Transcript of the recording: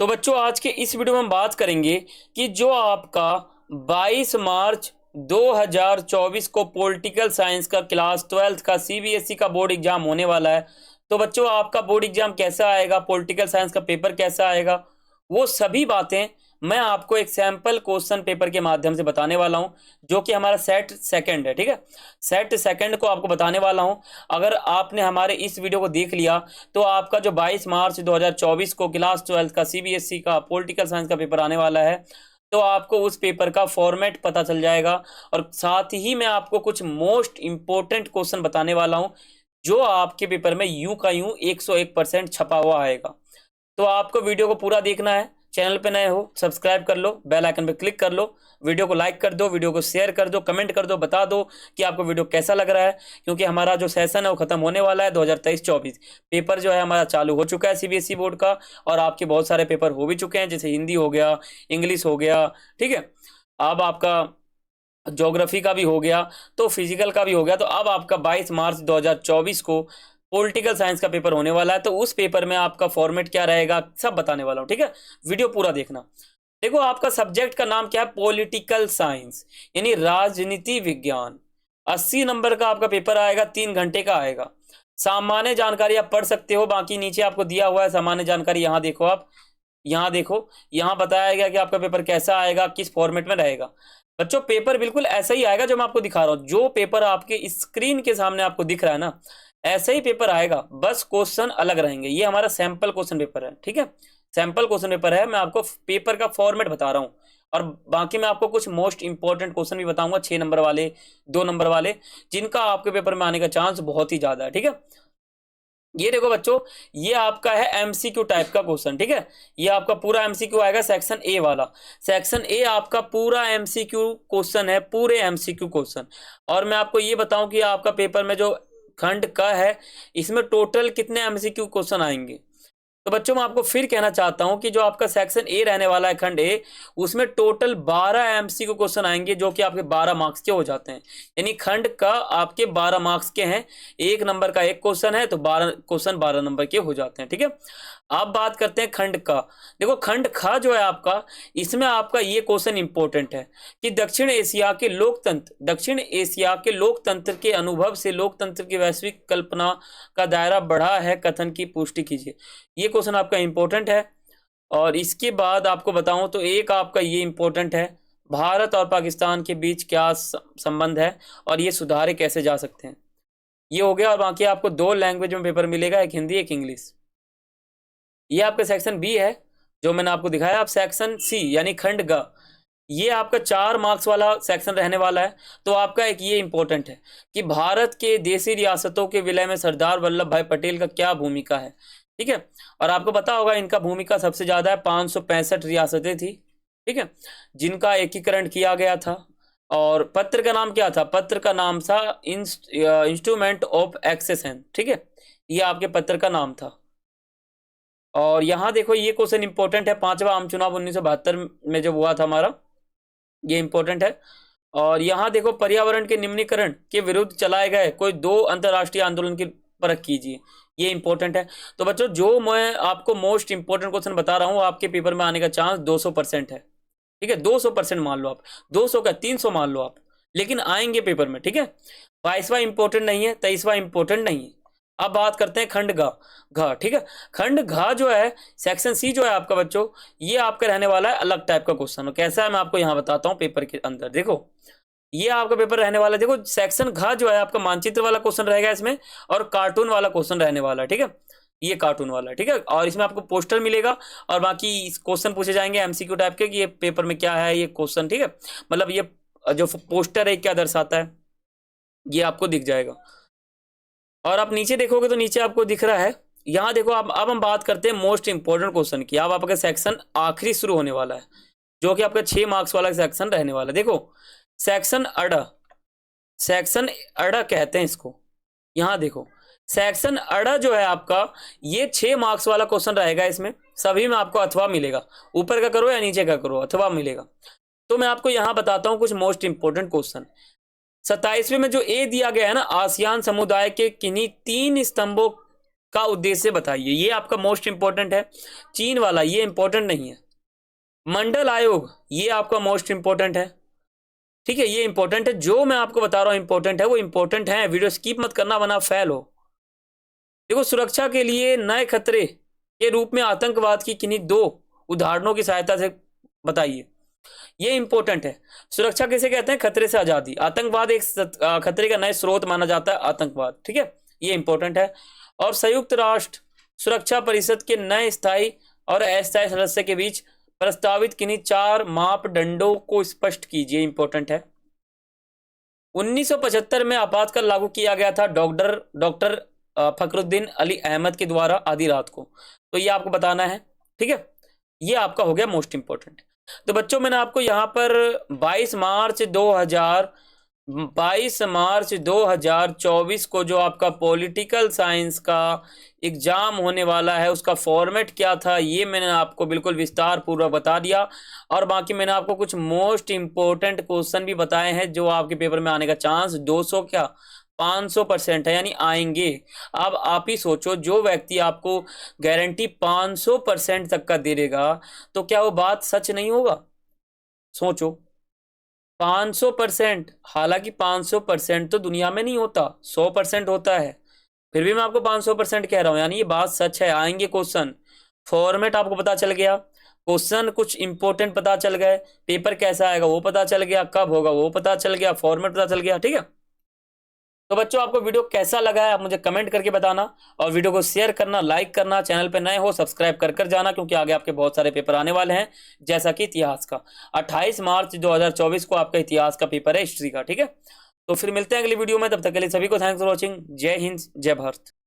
तो बच्चों आज के इस वीडियो में हम बात करेंगे कि जो आपका 22 मार्च 2024 को पॉलिटिकल साइंस का क्लास 12th का सीबीएसई का बोर्ड एग्जाम होने वाला है। तो बच्चों आपका बोर्ड एग्जाम कैसा आएगा, पॉलिटिकल साइंस का पेपर कैसा आएगा, वो सभी बातें मैं आपको एक सैंपल क्वेश्चन पेपर के माध्यम से बताने वाला हूं, जो कि हमारा सेट सेकंड है। ठीक है, सेट सेकंड को आपको बताने वाला हूं। अगर आपने हमारे इस वीडियो को देख लिया तो आपका जो 22 मार्च 2024 को क्लास 12th का सीबीएसई का पॉलिटिकल साइंस का पेपर आने वाला है, तो आपको उस पेपर का फॉर्मेट पता चल जाएगा। और साथ ही मैं आपको कुछ मोस्ट इंपॉर्टेंट क्वेश्चन बताने वाला हूं, जो आपके पेपर में यूं का यूं 101% छपा हुआ आएगा। तो आपको वीडियो को पूरा देखना है। चैनल पे नए हो सब्सक्राइब कर लो, बेल आइकन पे क्लिक कर लो, वीडियो को लाइक कर दो, वीडियो को शेयर कर दो, कमेंट कर दो, बता दो कि आपको वीडियो कैसा लग रहा है। क्योंकि हमारा जो सेशन है वो खत्म होने वाला है। 2023-24 पेपर जो है हमारा चालू हो चुका है सीबीएसई बोर्ड का, और आपके बहुत सारे पेपर हो भी चुके हैं, जैसे हिंदी हो गया, इंग्लिश हो गया। ठीक है, अब आपका ज्योग्राफी का भी हो गया, तो फिजिकल का भी हो गया। तो अब आपका 22 मार्च 2024 को पॉलिटिकल साइंस का पेपर होने वाला है। तो उस पेपर में आपका फॉर्मेट क्या रहेगा सब बताने वाला हूं। ठीक है, वीडियो पूरा देखना। देखो आपका सब्जेक्ट का नाम क्या है, पॉलिटिकल साइंस यानी राजनीति विज्ञान। 80 नंबर का आपका पेपर आएगा, 3 घंटे का आएगा। सामान्य जानकारी आप पढ़ सकते हो, बाकी नीचे आपको दिया हुआ है सामान्य जानकारी। यहाँ देखो आप, यहाँ देखो, यहाँ बताया गया कि आपका पेपर कैसा आएगा, किस फॉर्मेट में रहेगा। बच्चों पेपर बिल्कुल ऐसा ही आएगा जो मैं आपको दिखा रहा हूँ। जो पेपर आपके स्क्रीन के सामने आपको दिख रहा है ना, ऐसा ही पेपर आएगा, बस क्वेश्चन अलग रहेंगे। ये हमारा सैंपल क्वेश्चन पेपर है। ठीक है, सैंपल क्वेश्चन पेपर है। मैं आपको पेपर का फॉर्मेट बता रहा हूँ, और बाकी मैं आपको कुछ मोस्ट इंपॉर्टेंट क्वेश्चन भी बताऊंगा, 6 नंबर वाले, 2 नंबर वाले, जिनका आपके पेपर में आने का चांस बहुत ही ज्यादा है। ठीक है, ये देखो बच्चों, ये आपका है एमसीक्यू टाइप का क्वेश्चन। ठीक है, ये आपका पूरा एमसीक्यू आएगा, सेक्शन ए वाला। सेक्शन ए आपका पूरा एमसीक्यू क्वेश्चन है, पूरे एमसीक्यू क्वेश्चन। और मैं आपको ये बताऊं कि आपका पेपर में जो खंड का है, इसमें टोटल कितने एमसीक्यू क्वेश्चन आएंगे। तो बच्चों मैं आपको फिर कहना चाहता हूं कि जो आपका सेक्शन ए रहने वाला है, खंड ए, उसमें टोटल 12 एमसीक्यू क्वेश्चन आएंगे, जो कि आपके 12 मार्क्स के हो जाते हैं। यानी खंड का आपके 12 मार्क्स के हैं। 1 नंबर का एक क्वेश्चन है, तो 12 क्वेश्चन 12 नंबर के हो जाते हैं। ठीक है, अब बात करते हैं खंड का। देखो खंड खा जो है आपका, इसमें आपका ये क्वेश्चन इंपॉर्टेंट है कि दक्षिण एशिया के लोकतंत्र के अनुभव से लोकतंत्र की वैश्विक कल्पना का दायरा बढ़ा है, कथन की पुष्टि कीजिए। ये क्वेश्चन आपका इंपॉर्टेंट है। और इसके बाद आपको बताऊं तो एक आपका ये इंपॉर्टेंट है, भारत और पाकिस्तान के बीच क्या संबंध है और ये सुधारे कैसे जा सकते हैं। ये हो गया। और बाकी आपको 2 लैंग्वेज में पेपर मिलेगा, एक हिंदी एक इंग्लिश। ये आपका सेक्शन बी है जो मैंने आपको दिखाया। आप सेक्शन सी यानी खंड ग, ये आपका 4 मार्क्स वाला सेक्शन रहने वाला है। तो आपका एक ये इंपॉर्टेंट है कि भारत के देशी रियासतों के विलय में सरदार वल्लभ भाई पटेल का क्या भूमिका है। ठीक है, और आपको पता होगा इनका भूमिका सबसे ज्यादा है। 565 रियासतें थी, ठीक है, जिनका एकीकरण किया गया था। और पत्र का नाम क्या था, पत्र का नाम था इंस्ट्रूमेंट ऑफ एक्सेशन। ठीक है, ये आपके पत्र का नाम था। और यहाँ देखो ये क्वेश्चन इंपॉर्टेंट है, 5वां आम चुनाव 1972 में जब हुआ था हमारा, ये इंपॉर्टेंट है। और यहाँ देखो पर्यावरण के निम्नीकरण के विरुद्ध चलाए गए कोई 2 अंतरराष्ट्रीय आंदोलन की परख कीजिए, ये इंपॉर्टेंट है। तो बच्चों जो मैं आपको मोस्ट इंपॉर्टेंट क्वेश्चन बता रहा हूँ, आपके पेपर में आने का चांस 200% है। ठीक है, 200% मान लो आप, 200 का 300 मान लो आप, लेकिन आएंगे पेपर में। ठीक है, 22वां इंपॉर्टेंट नहीं है, 23वां इंपॉर्टेंट नहीं है। अब बात करते हैं खंड घा। ठीक है, खंड घा जो है सेक्शन सी जो है आपका बच्चों, ये आपका रहने वाला है अलग टाइप का क्वेश्चन। कैसा है मैं आपको यहाँ बताता हूँ पेपर के अंदर। देखो ये आपका पेपर रहने वाला है। देखो सेक्शन घा जो है आपका मानचित्र वाला क्वेश्चन रहेगा इसमें, और कार्टून वाला क्वेश्चन रहने वाला है। ठीक है, ये कार्टून वाला है। ठीक है, और इसमें आपको पोस्टर मिलेगा, और बाकी क्वेश्चन पूछे जाएंगे एमसीक्यू टाइप के कि ये पेपर में क्या है ये क्वेश्चन। ठीक है, मतलब ये जो पोस्टर है क्या दर्शाता है, ये आपको दिख जाएगा। और आप नीचे देखोगे तो नीचे आपको दिख रहा है, यहाँ देखो। अब हम बात करते हैं मोस्ट इंपॉर्टेंट क्वेश्चन की। अब आपका सेक्शन आखिरी शुरू होने वाला है, जो कि आपका 6 मार्क्स वाला सेक्शन रहने वाला है। देखो सेक्शन अड़ा, सेक्शन अड़ा कहते हैं इसको। यहाँ देखो सेक्शन अड़ा जो है आपका, ये 6 मार्क्स वाला क्वेश्चन रहेगा। इसमें सभी में आपको अथवा मिलेगा, ऊपर का करो या नीचे का करो, अथवा मिलेगा। तो मैं आपको यहाँ बताता हूँ कुछ मोस्ट इंपॉर्टेंट क्वेश्चन। 27वें में जो ए दिया गया है ना, आसियान समुदाय के किन्हीं 3 स्तंभों का उद्देश्य बताइए। ये आपका मोस्ट इंपॉर्टेंट है। चीन वाला ये इंपॉर्टेंट नहीं है। मंडल आयोग ये आपका मोस्ट इंपॉर्टेंट है। ठीक है, ये इंपॉर्टेंट है। जो मैं आपको बता रहा हूं इंपॉर्टेंट है वो इंपॉर्टेंट है। वीडियो स्किप मत करना वरना फेल हो। देखो, सुरक्षा के लिए नए खतरे के रूप में आतंकवाद की किन्हीं 2 उदाहरणों की सहायता से बताइए। ये इंपॉर्टेंट है। सुरक्षा किसे कहते हैं? खतरे से आजादी। आतंकवाद एक खतरे का नए स्रोत माना जाता है, आतंकवाद। ठीक है, ये इंपॉर्टेंट है। और संयुक्त राष्ट्र सुरक्षा परिषद के नए स्थायी और अस्थायी सदस्य के बीच प्रस्तावित किन्हीं 4 मापदंडों को स्पष्ट कीजिए। इंपॉर्टेंट है। 1975 में आपातकाल लागू किया गया था डॉक्टर फखरुद्दीन अली अहमद के द्वारा आधी रात को। तो ये आपको बताना है। ठीक है, ये आपका हो गया मोस्ट इंपॉर्टेंट। तो बच्चों, मैंने आपको यहाँ पर 22 मार्च 2024 को जो आपका पॉलिटिकल साइंस का एग्जाम होने वाला है उसका फॉर्मेट क्या था ये मैंने आपको बिल्कुल विस्तार पूर्वक बता दिया। और बाकी मैंने आपको कुछ मोस्ट इंपॉर्टेंट क्वेश्चन भी बताए हैं जो आपके पेपर में आने का चांस 200 क्या 500% है, यानी आएंगे। अब आप ही सोचो, जो व्यक्ति आपको गारंटी 500% तक का दे देगा तो क्या वो बात सच नहीं होगा? सोचो, 500%। हालांकि 500% तो दुनिया में नहीं होता, 100% होता है। फिर भी मैं आपको 500% कह रहा हूं, यानी ये बात सच है। आएंगे क्वेश्चन। फॉर्मेट आपको पता चल गया, क्वेश्चन कुछ इंपॉर्टेंट पता चल गए, पेपर कैसा आएगा वो पता चल गया, कब होगा वो पता चल गया, फॉर्मेट पता चल गया। ठीक है, तो बच्चों आपको वीडियो कैसा लगा है आप मुझे कमेंट करके बताना। और वीडियो को शेयर करना, लाइक करना, चैनल पे नए हो सब्सक्राइब कर जाना, क्योंकि आगे आपके बहुत सारे पेपर आने वाले हैं। जैसा कि इतिहास का 28 मार्च 2024 को आपका इतिहास का पेपर है, हिस्ट्री का। ठीक है, तो फिर मिलते हैं अगली वीडियो में। तब तक के लिए सभी को थैंक्स फॉर वॉचिंग। जय हिंद, जय भारत।